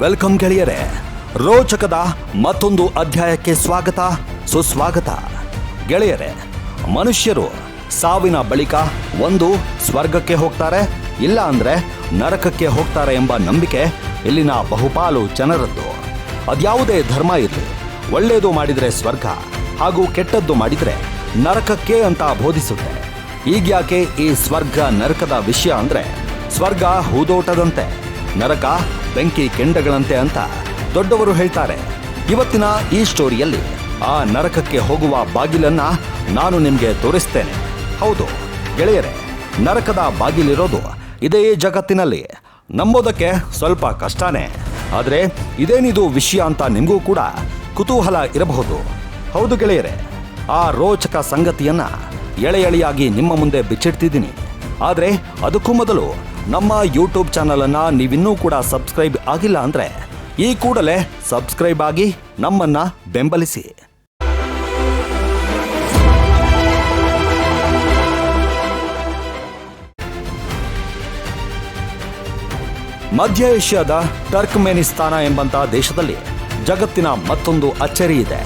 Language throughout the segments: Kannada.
ವೆಲ್ಕಮ್ ಗೆಳೆಯರೇ, ರೋಚಕದ ಮತ್ತೊಂದು ಅಧ್ಯಾಯಕ್ಕೆ ಸ್ವಾಗತ ಸುಸ್ವಾಗತ. ಗೆಳೆಯರೇ, ಮನುಷ್ಯರು ಸಾವಿನ ಬಳಿಕ ಒಂದು ಸ್ವರ್ಗಕ್ಕೆ ಹೋಗ್ತಾರೆ, ಇಲ್ಲ ಅಂದ್ರೆ ನರಕಕ್ಕೆ ಹೋಗ್ತಾರೆ ಎಂಬ ನಂಬಿಕೆ ಇಲ್ಲಿನ ಬಹುಪಾಲು ಜನರದ್ದು. ಅದ್ಯಾವುದೇ ಧರ್ಮ ಇರಲಿ, ಒಳ್ಳೆಯದು ಮಾಡಿದರೆ ಸ್ವರ್ಗ ಹಾಗೂ ಕೆಟ್ಟದ್ದು ಮಾಡಿದರೆ ನರಕಕ್ಕೆ ಅಂತ ಬೋಧಿಸುತ್ತೆ. ಈಗ್ಯಾಕೆ ಈ ಸ್ವರ್ಗ ನರಕದ ವಿಷಯ ಅಂದ್ರೆ, ಸ್ವರ್ಗ ಹೂದೋಟದಂತೆ, ನರಕ ಬೆಂಕಿ ಕೆಂಡಗಳಂತೆ ಅಂತ ದೊಡ್ಡವರು ಹೇಳ್ತಾರೆ. ಇವತ್ತಿನ ಈ ಸ್ಟೋರಿಯಲ್ಲಿ ಆ ನರಕಕ್ಕೆ ಹೋಗುವ ಬಾಗಿಲನ್ನ ನಾನು ನಿಮಗೆ ತೋರಿಸ್ತೇನೆ. ಹೌದು ಗೆಳೆಯರೇ, ನರಕದ ಬಾಗಿಲಿರೋದು ಇದೇ ಜಗತ್ತಿನಲ್ಲಿ. ನಂಬೋದಕ್ಕೆ ಸ್ವಲ್ಪ ಕಷ್ಟನೇ, ಆದರೆ ಇದೇನಿದು ವಿಷಯ ಅಂತ ನಿಮಗೂ ಕೂಡ ಕುತೂಹಲ ಇರಬಹುದು. ಹೌದು ಗೆಳೆಯರೇ, ಆ ರೋಚಕ ಸಂಗತಿಯನ್ನ ಎಳೆಯಾಗಿ ನಿಮ್ಮ ಮುಂದೆ ಬಿಚ್ಚಿಡ್ತಿದ್ದೀನಿ. ಆದರೆ ಅದಕ್ಕೂ ಮೊದಲು ನಮ್ಮ ಯೂಟ್ಯೂಬ್ ಚಾನಲನ್ನು ನೀವಿನ್ನೂ ಕೂಡ ಸಬ್ಸ್ಕ್ರೈಬ್ ಆಗಿಲ್ಲ ಅಂದರೆ ಈ ಕೂಡಲೇ ಸಬ್ಸ್ಕ್ರೈಬ್ ಆಗಿ ನಮ್ಮನ್ನ ಬೆಂಬಲಿಸಿ. ಮಧ್ಯ ಏಷ್ಯಾದ ಟರ್ಕ್ಮೆನಿಸ್ತಾನ ಎಂಬಂತಹ ದೇಶದಲ್ಲಿ ಜಗತ್ತಿನ ಮತ್ತೊಂದು ಅಚ್ಚರಿ ಇದೆ.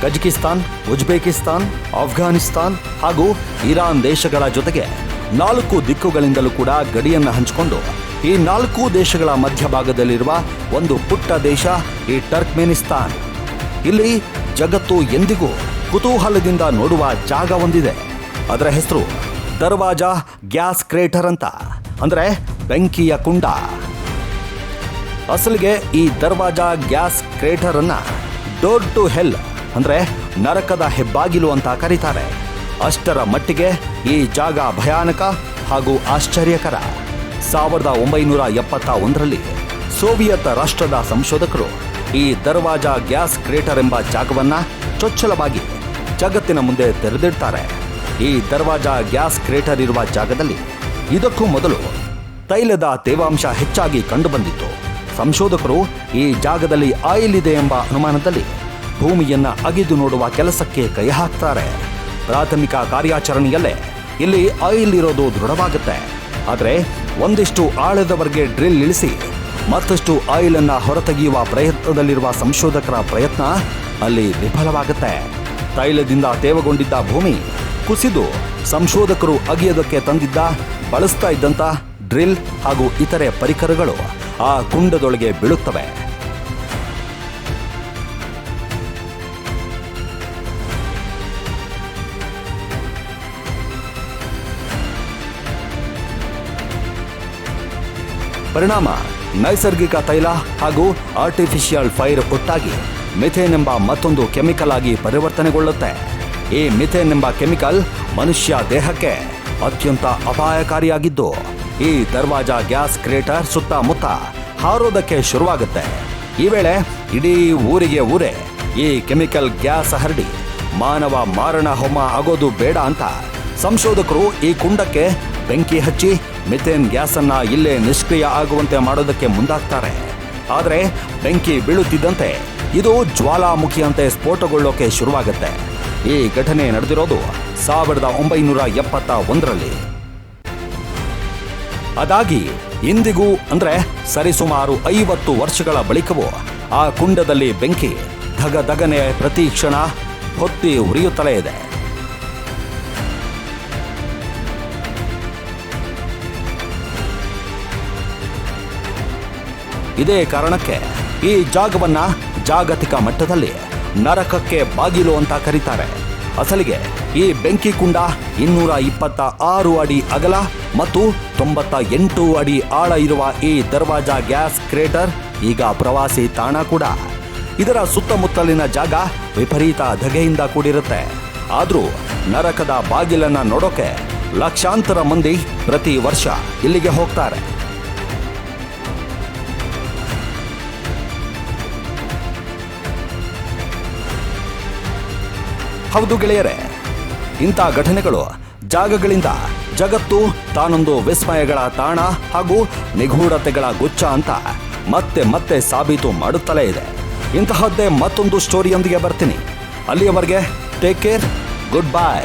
ಕಜಕಿಸ್ತಾನ್, ಉಜ್ಬೇಕಿಸ್ತಾನ್, ಆಫ್ಘಾನಿಸ್ತಾನ್ ಹಾಗೂ ಇರಾನ್ ದೇಶಗಳ ಜೊತೆಗೆ 4 ದಿಕ್ಕುಗಳಿಂದಲೂ ಕೂಡ ಗಡಿಯನ್ನು ಹಂಚಿಕೊಂಡು ಈ 4 ದೇಶಗಳ ಮಧ್ಯಭಾಗದಲ್ಲಿರುವ ಒಂದು ಪುಟ್ಟ ದೇಶ ಈ ಟರ್ಕ್ಮೆನಿಸ್ತಾನ್. ಇಲ್ಲಿ ಜಗತ್ತು ಎಂದಿಗೂ ಕುತೂಹಲದಿಂದ ನೋಡುವ ಜಾಗ ಒಂದಿದೆ. ಅದರ ಹೆಸರು ದರ್ವಾಜಾ ಗ್ಯಾಸ್ ಕ್ರೇಟರ್ ಅಂತ, ಅಂದ್ರೆ ಬೆಂಕಿಯ ಕುಂಡ. ಅಸಲಿಗೆ ಈ ದರ್ವಾಜಾ ಗ್ಯಾಸ್ ಕ್ರೇಟರ್ ಅನ್ನ ಡೋರ್ ಟು ಹೆಲ್ ಅಂದ್ರೆ ನರಕದ ಹೆಬ್ಬಾಗಿಲು ಅಂತ ಕರೀತಾರೆ. ಅಷ್ಟರ ಮಟ್ಟಿಗೆ ಈ ಜಾಗ ಭಯಾನಕ ಹಾಗೂ ಆಶ್ಚರ್ಯಕರ. 1971ರಲ್ಲಿ ಸೋವಿಯತ್ ರಾಷ್ಟ್ರದ ಸಂಶೋಧಕರು ಈ ದರ್ವಾಜಾ ಗ್ಯಾಸ್ ಕ್ರೇಟರ್ ಎಂಬ ಜಾಗವನ್ನ ಚೊಚ್ಚಲವಾಗಿ ಜಗತ್ತಿನ ಮುಂದೆ ತೆರೆದಿಡ್ತಾರೆ. ಈ ದರ್ವಾಜಾ ಗ್ಯಾಸ್ ಕ್ರೇಟರ್ ಇರುವ ಜಾಗದಲ್ಲಿ ಇದಕ್ಕೂ ಮೊದಲು ತೈಲದ ತೇವಾಂಶ ಹೆಚ್ಚಾಗಿ ಕಂಡುಬಂದಿತ್ತು. ಸಂಶೋಧಕರು ಈ ಜಾಗದಲ್ಲಿ ಆಯಿಲ್ ಇದೆ ಎಂಬ ಅನುಮಾನದಲ್ಲಿ ಭೂಮಿಯನ್ನ ಅಗಿದು ನೋಡುವ ಕೆಲಸಕ್ಕೆ ಕೈ ಹಾಕ್ತಾರೆ. ಪ್ರಾಥಮಿಕ ಕಾರ್ಯಾಚರಣೆಯಲ್ಲೇ ಇಲ್ಲಿ ಆಯಿಲ್ ಇರೋದು ದೃಢವಾಗುತ್ತೆ. ಆದರೆ ಒಂದಿಷ್ಟು ಆಳದವರೆಗೆ ಡ್ರಿಲ್ ಇಳಿಸಿ ಮತ್ತಷ್ಟು ಆಯಿಲ್ ಅನ್ನ ಹೊರತೆಗೆಯುವ ಪ್ರಯತ್ನದಲ್ಲಿರುವ ಸಂಶೋಧಕರ ಪ್ರಯತ್ನ ಅಲ್ಲಿ ವಿಫಲವಾಗುತ್ತೆ. ತೈಲದಿಂದ ತೇವಗೊಂಡಿದ್ದ ಭೂಮಿ ಕುಸಿದು ಸಂಶೋಧಕರು ಅಗಿಯೋದಕ್ಕೆ ತಂದಿದ್ದ ಬಳಸ್ತಾ ಇದ್ದಂತ ಡ್ರಿಲ್ ಹಾಗೂ ಇತರೆ ಪರಿಕರಗಳು ಆ ಕುಂಡದೊಳಗೆ ಬೀಳುತ್ತವೆ. ಪರಿಣಾಮ ನೈಸರ್ಗಿಕ ತೈಲ ಹಾಗೂ ಆರ್ಟಿಫಿಷಿಯಲ್ ಫೈರ್ ಒಟ್ಟಾಗಿ ಮಿಥೇನ್ ಎಂಬ ಮತ್ತೊಂದು ಕೆಮಿಕಲ್ ಆಗಿ ಪರಿವರ್ತನೆಗೊಳ್ಳುತ್ತೆ. ಈ ಮಿಥೇನ್ ಎಂಬ ಕೆಮಿಕಲ್ ಮನುಷ್ಯ ದೇಹಕ್ಕೆ ಅತ್ಯಂತ ಅಪಾಯಕಾರಿಯಾಗಿದ್ದು ಈ ದರ್ವಾಜಾ ಗ್ಯಾಸ್ ಕ್ರೇಟರ್ ಸುತ್ತಮುತ್ತ ಹಾರೋದಕ್ಕೆ ಶುರುವಾಗುತ್ತೆ. ಈ ವೇಳೆ ಇಡೀ ಊರೇ ಈ ಕೆಮಿಕಲ್ ಗ್ಯಾಸ್ ಹರಡಿ ಮಾನವ ಮಾರಣ ಹೋಮ ಆಗೋದು ಬೇಡ ಅಂತ ಸಂಶೋಧಕರು ಈ ಕುಂಡಕ್ಕೆ ಬೆಂಕಿ ಹಚ್ಚಿ ಮಿಥೇನ್ ಗ್ಯಾಸ್ ಅನ್ನ ಇಲ್ಲೇ ನಿಷ್ಕ್ರಿಯ ಆಗುವಂತೆ ಮಾಡೋದಕ್ಕೆ ಮುಂದಾಗ್ತಾರೆ. ಆದರೆ ಬೆಂಕಿ ಬೀಳುತ್ತಿದ್ದಂತೆ ಇದು ಜ್ವಾಲಾಮುಖಿಯಂತೆ ಸ್ಫೋಟಗೊಳ್ಳೋಕೆ ಶುರುವಾಗುತ್ತೆ. ಈ ಘಟನೆ ನಡೆದಿರೋದು 1971ರಲ್ಲಿ. ಅದಾಗಿ ಇಂದಿಗೂ ಅಂದ್ರೆ ಸರಿಸುಮಾರು 50 ವರ್ಷಗಳ ಬಳಿಕವೂ ಆ ಕುಂಡದಲ್ಲಿ ಬೆಂಕಿ ಧಗಧಗನೆ ಪ್ರತಿ ಕ್ಷಣ ಹೊತ್ತಿ ಉರಿಯುತ್ತಲೇ ಇದೆ. ಇದೇ ಕಾರಣಕ್ಕೆ ಈ ಜಾಗವನ್ನ ಜಾಗತಿಕ ಮಟ್ಟದಲ್ಲಿ ನರಕಕ್ಕೆ ಬಾಗಿಲು ಅಂತ ಕರೀತಾರೆ. ಅಸಲಿಗೆ ಈ ಬೆಂಕಿ ಕುಂಡ 226 ಅಡಿ ಅಗಲ ಮತ್ತು 98 ಅಡಿ ಆಳ ಇರುವ ಈ ದರ್ವಾಜಾ ಗ್ಯಾಸ್ ಕ್ರೇಟರ್ ಈಗ ಪ್ರವಾಸಿ ತಾಣ ಕೂಡ. ಇದರ ಸುತ್ತಮುತ್ತಲಿನ ಜಾಗ ವಿಪರೀತ ಧಗೆಯಿಂದ ಕೂಡಿರುತ್ತೆ. ಆದ್ರೂ ನರಕದ ಬಾಗಿಲನ್ನ ನೋಡೋಕೆ ಲಕ್ಷಾಂತರ ಮಂದಿ ಪ್ರತಿ ವರ್ಷ ಇಲ್ಲಿಗೆ ಹೋಗ್ತಾರೆ. ಹೌದು ಗೆಳೆಯರೇ, ಇಂಥ ಘಟನೆಗಳು ಜಾಗಗಳಿಂದ ಜಗತ್ತು ತಾನೊಂದು ವಿಸ್ಮಯಗಳ ತಾಣ ಹಾಗೂ ನಿಗೂಢತೆಗಳ ಗುಚ್ಛ ಅಂತ ಮತ್ತೆ ಮತ್ತೆ ಸಾಬೀತು ಮಾಡುತ್ತಲೇ ಇದೆ. ಇಂತಹದ್ದೇ ಮತ್ತೊಂದು ಸ್ಟೋರಿಯೊಂದಿಗೆ ಬರ್ತೀನಿ. ಅಲ್ಲಿಯವರೆಗೆ ಟೇಕ್ ಕೇರ್, ಗುಡ್ ಬೈ.